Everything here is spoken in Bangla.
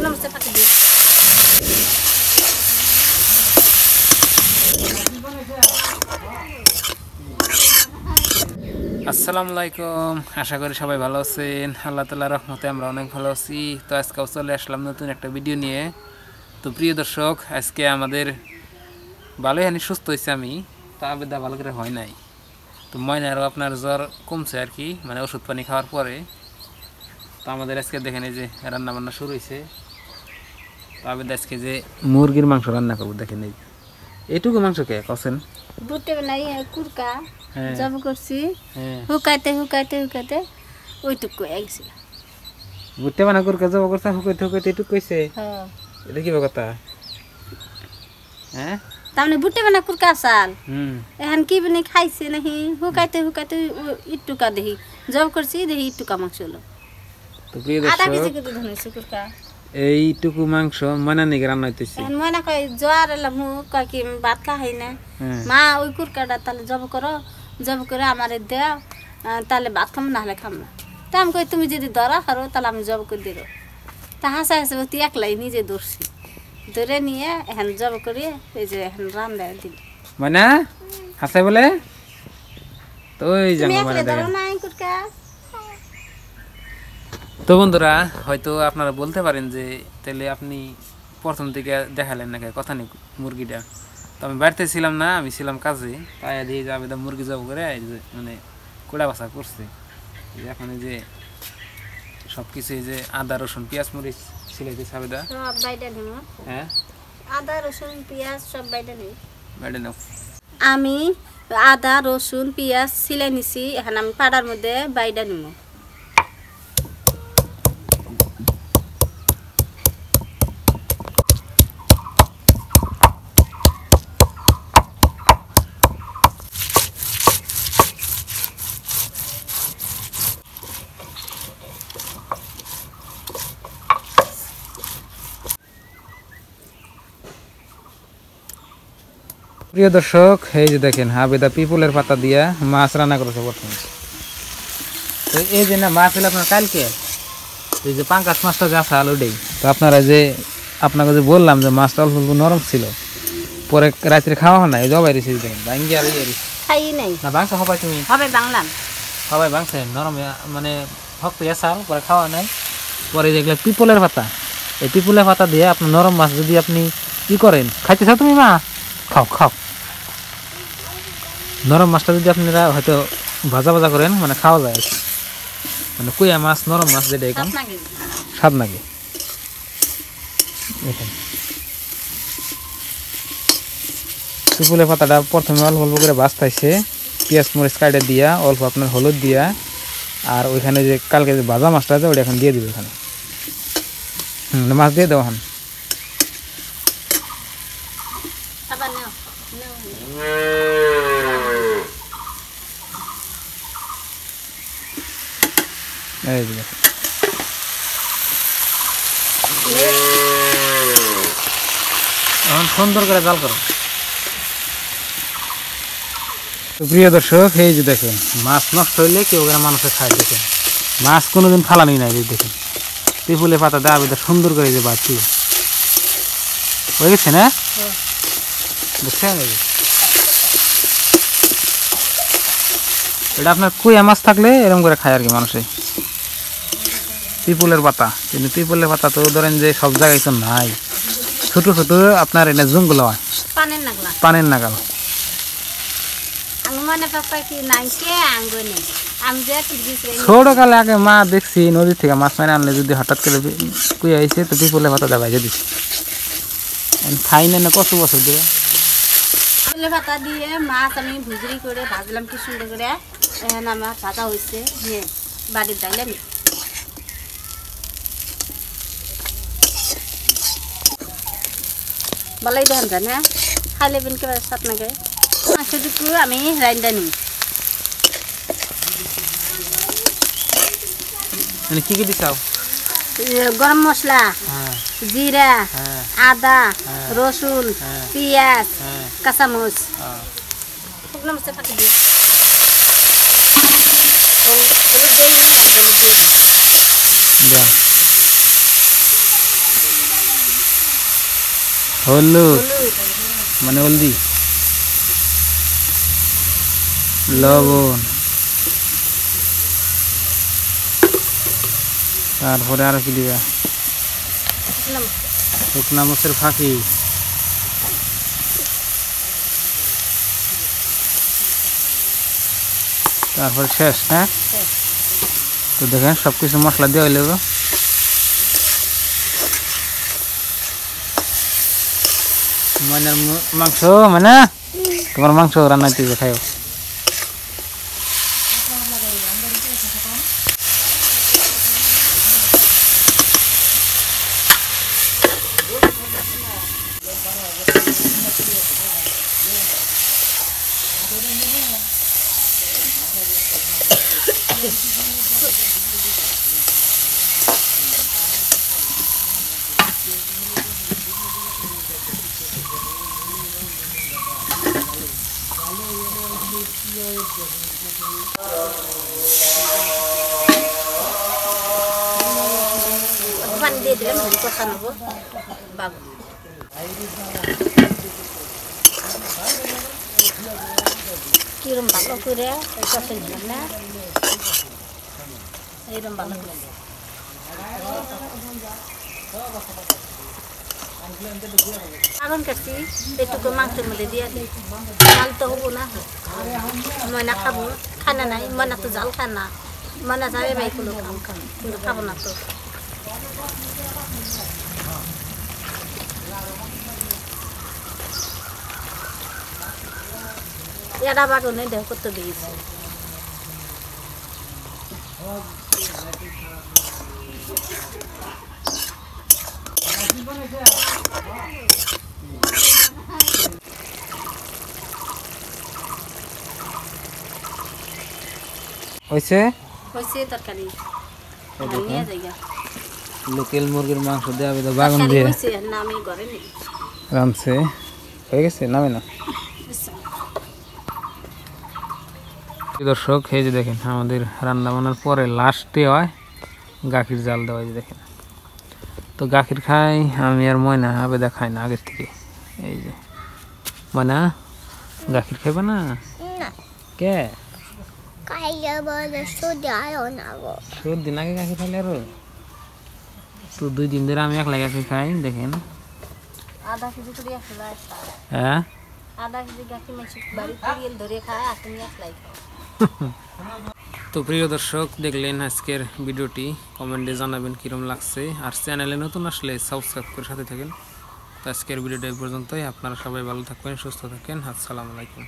নমস্তে পাঠিয়ে দিই। আসসালামু আলাইকুম, আশা করি সবাই ভালো আছেন। আল্লাহ তাআলার রহমতে আমরা অনেক ভালো আছি। তো আজকেও চলে আসলাম নতুন একটা ভিডিও নিয়ে। তো প্রিয় দর্শক, আজকে আমাদের ভালোই সুস্থ হয়েছে আমি, তা আবেদা ভালো করে হয় নাই। তো ময়নারও আপনার জ্বর কমছে আর কি, মানে ওষুধ পানি খাওয়ার পরে। তো আমাদের আজকে দেখেন এই যে রান্না বান্না শুরু হয়েছে। তো আবেদা আজকে যে মুরগির মাংস রান্না করবো, দেখেন এই এইটুকু মাংস কে কছেন বুটে বানাই কুরকা হ্যাঁ জব করছি, হ্যাঁ হুকাইতে হুকাইতে হুকাইতে ওইটুকু আইছিল। বুটে বানা করে যাবো করছে, হুকাইতে হুকাইতে এইটুকু কইছে। হ্যাঁ, এটা কি কথা? হ্যাঁ তারমানে বুটে বানা কুরকা চাল এখন কি বনি খাইছে নাহি, হুকাইতে হুকাইতে ইটুকা দেখি জব করছি, দেখি ইটুকা মাংস হলো। তো প্রিয় আধা কেজি দর্শক, করে ধরেছি কুরকা। এইটুকু মাংস ময়না নিকে রান্না হইতেছে। এখন মনে কয় জ্বর এলাম, কয় কি ভাত খাই না মা, ওই কুরকাটা তাহলে জব করো, জব করে আমার দেও, তাহলে ভাত খাম না হলে খাম না। তা আমি কই তুমি যদি ধরা খারো তাহলে আমি জব করে দিল। তা হাসা হাসে তুই একলাই নিজে ধরছি, ধরে নিয়ে এখন জব করিয়ে এই যে এখন রান্না দিল। ময়না হাসাই বলে তো ওই তুমি জানো একলাই মানে ধরো দেখেন। নাই কুরকা। তো বন্ধুরা, হয়তো আপনারা বলতে পারেন যে তাহলে আপনি প্রথম থেকে দেখালেন না কথা নেই মুরগিটা। তো আমি বাড়িতে ছিলাম না, আমি ছিলাম কাজে। তাই দিয়ে যাবে মুরগি জব করে এই যে মানে কোড়া বাছা করছে। এখন এই যে সব কিছু, এই যে আদা রসুন পেঁয়াজ মরিচ ছিলাইতে সাবেদা। সব বাইটা নিব, হ্যাঁ আদা রসুন পেঁয়াজ সব বাইটা নিব। বাইরে নাও। আমি আদা রসুন পেঁয়াজ সিলাই নিছি, এখন আমি পাড়ার মধ্যে বাইটা নিব। প্রিয় দর্শক, এই যে দেখেন আবেদা পিপুলের পাতা দিয়া মাছ রান্না করেছে প্রথমে। তো এই যে না মাছ হলে আপনার কালকে এই যে পাঙ্কাশ মাছটা যা আছে আলুটাই। তো আপনারা যে আপনাকে যে বললাম যে মাছটা অল্প অল্প নরম ছিল, পরে রাত্রে খাওয়া হয় না, এই জবাই রেসি দেখেন ভাঙ্গি আর খাই নাই না বাংশ হবাই তুমি হবে বাংলাম সবাই বাংছে নরম মানে ভক্ত এসাল পরে খাওয়া নাই। পরে যেগুলো পিপুলের পাতা, এই পিপুলের পাতা দিয়ে আপনার নরম মাছ যদি আপনি কি করেন, খাইতে চাও তুমি মা, খাও খাও। নরম মাছটা যদি আপনারা হয়তো ভাজা ভাজা করেন, মানে খাওয়া যায় আর কি। মানে কুইয়া মাছ নরম মাছ যেটা এখন স্বাদ লাগে। পিপুলের পাতাটা প্রথমে অল্প অল্প করে ভাজতেছে, পেঁয়াজ মরিচ কাটে দিয়া, অল্প আপনার হলুদ দিয়া, আর ওইখানে যে কালকে যে ভাজা মাছটা আছে ওটা এখন দিয়ে দিবে এখানে। মাছ দিয়ে দেবো এখন। এই যে এখন সুন্দর করে জাল করো। প্রিয় দর্শক, এই যে দেখেন মাছ নষ্ট হইলে কেউ মানুষের খায়। দেখেন মাছ কোনোদিন ফালানি নাই। দেখেন পিপুলের পাতা দেওয়া বেদা সুন্দর করে যে বাড়ছি হয়ে গেছে না, বুঝছেন? এটা আপনার কুইয়া মাছ থাকলে এরকম করে খায় আর কি মানুষে, পিপুলের পাতা। কিন্তু পিপুলের পাতা তো ধরেন যে সব জায়গায় তো নাই, ছোট ছোট আপনার এটা জঙ্গল হয়, পানের নাগাল। ছোট কালে আগে মা দেখছি নদী থেকে মাছ মারে আনলে যদি হঠাৎ করে কুইয়া আইছে তো পিপুলের পাতা দেওয়া দিচ্ছি। খাই না কত বছর ধরে পিপুলের পাতা দিয়ে মাছ আমি ভুজরি করে ভাজলাম কি সুন্দর করে। এখন আমার ভাজা হয়েছে, বাড়ির ডাইলে নি ভালোই দেন জান। হ্যাঁ, খাইলে বেন কে সাত নাগে। মাংসটুকু আমি রাইন্দা নিই। মানে কি কি দিছাও? গরম মশলা, জিরা, আদা, রসুন, পেঁয়াজ, কাঁচামরিচ, শুকনো মরিচ ফাটি দিই। হলুদ হলুদ, মানে হলদি, লবণ, তারপরে আর কি দিবা? শুকনো শুকনা মরিচের ফাঁকি, তারপরে শেষ না? শেষ। তো দেখেন সব কিছু মশলা দেওয়া হইলে ময়নার মাংস, মানে তোমার মাংস রান্না দিবে খাইও। পানি দিয়ে দিলাম, ধরে কষা নেবো বাবু। কিরম ভালো করে কষে নিলাম না, এইরকম ভালো করে আগুন কাটছি, একটু মাংসের মধ্যে দিয়ে দিই। জাল তো হবো না, ময়না খাবো, খানা নাই, ময়না তো জাল খায় না, ময়না যাবে ভাই কোনো খাম কিন্তু খাবো না তো। এটা বাগুনে দেহ করতে দিয়েছি। হয়েছে হয়েছে তরকারি, নিয়ে যাই গা। লোকাল মুরগির মাংস দেওয়া হবে, বাগুন তরকারি দিয়ে হয়েছে, না আমি ঘরে নেই। রাঁধছে, হয়ে গেছে, নামে না। দর্শক এই যে দেখেন আমাদের রান্না বান্নার পরে লাস্টে হয় গাখির জাল দেওয়া, এই যে দেখেন। তো গাখির খাই আমি আর ময়না, আবেদা খাই না আগের থেকে। এই যে ময়না গাখির খাইবে না? কে সর্দি নাকি গাখির খাইলে আরো? তো 2 দিন ধরে আমি একলা গাখির খাই, দেখেন। আধা কেজি করে আসলে হ্যাঁ, আধা কেজি গাখি মাছি বাড়িতে গিয়ে ধরে খায়, আর তুমি একলাই খাও। তো প্রিয় দর্শক দেখলেন আজকের ভিডিওটি, কমেন্টে জানাবেন কীরকম লাগছে, আর চ্যানেলে নতুন আসলে সাবস্ক্রাইব করে সাথে থাকেন। তো আজকের ভিডিওটা এই পর্যন্তই, আপনারা সবাই ভালো থাকবেন, সুস্থ থাকেন, আসসালামু আলাইকুম।